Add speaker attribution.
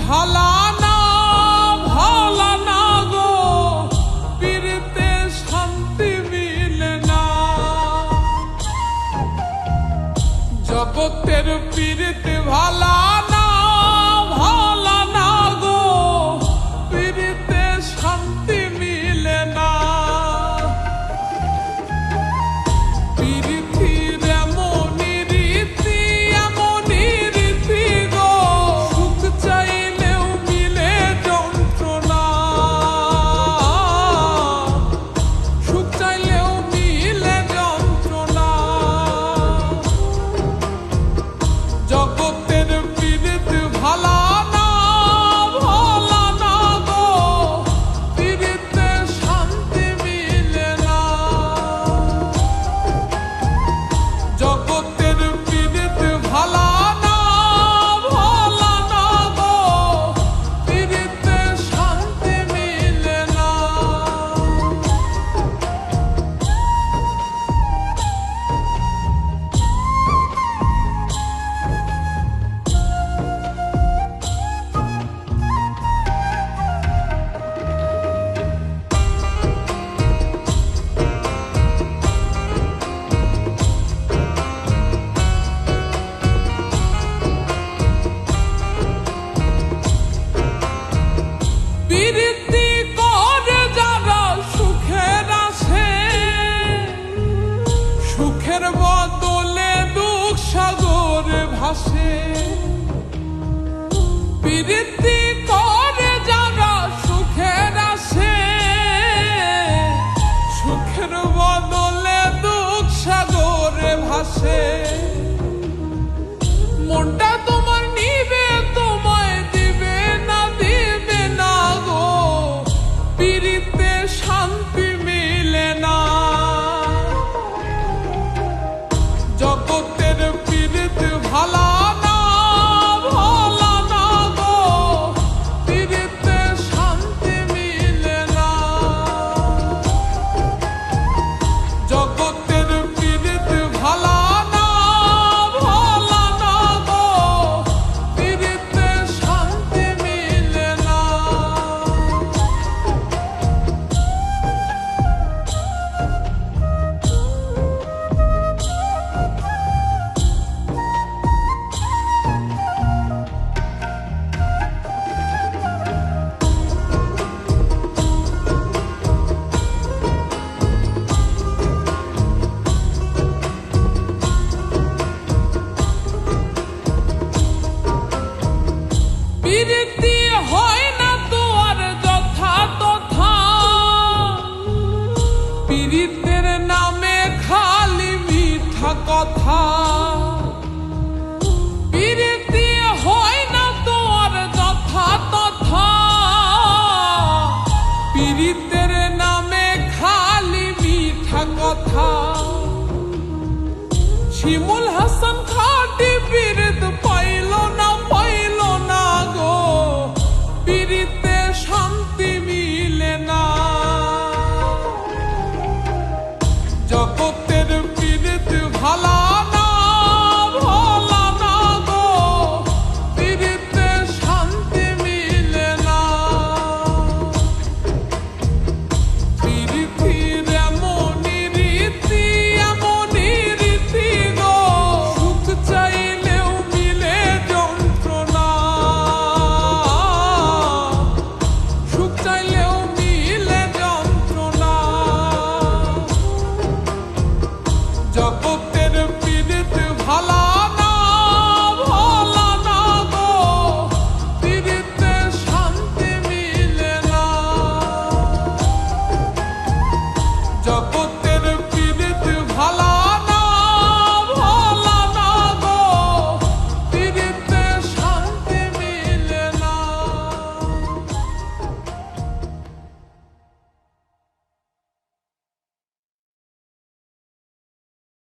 Speaker 1: ভালা না ভালা না গো, পীড়িতে শান্তি মিলে না। জগতের পীড়িতে ভালা না ভালা না গো, পীড়িতে শান্তি মিলে না। পীড়িতির এমনই রীতি এমনই রীতি গো, সুখ চাইলেও মিলে যন্ত্রণা, সুখ চাইলেও মিলে যন্ত্রণা। জগতের পীড়িত ভালা না ভালা না গো, পীড়িতে শান্তি মিলে না। জগতের পীড়িত ভালা না ভালা না গো, পীড়িতে শান্তি মিলে না। পীড়িতি করে যারা সুখের আসে, সুখের বদলে দুঃখ সাগরে ভাসে। পীড়িতি করে যারা সুখের আসে, সুখের বদলে দুঃখ সাগরে ভাসে। মনটা তোমার নিবে তোমায় দিবে না দিবে না গো, পীড়িতে শান্তি মিলে না। জগতের পীড়িত ভালা না ভালা না গো, পীড়িতে শান্তি মিলে না। জগতের পীড়িত ভালা না ভালা না গো, পীড়িতে শান্তি মিলে না। পীড়িতি হয় না তো আর যথা তথা, পীড়িতের নামে খালি মিঠা কথা। পীড়িতি হয় না তো আর যথা তথা, পীড়িতের নামে খালি মিঠা কথা। শিমুল হাসান খাটি পীড়িত পাইল না পাইল না গো, পীড়িতে শান্তি মিলে না। জগতের পীড়িত ভালা না ভালা না গো, পীড়িতে শান্তি মিলে না। পীড়িতির এমনই রীতি এমনই রীতি গো, সুখ চাইলেও মিলে যন্ত্রণা, সুখ চাইলেও মিলে যন্ত্রণা। জগতের পীড়িত ভালা না ভালা না গো, পীড়িতে শান্তি মিলে না। জগতের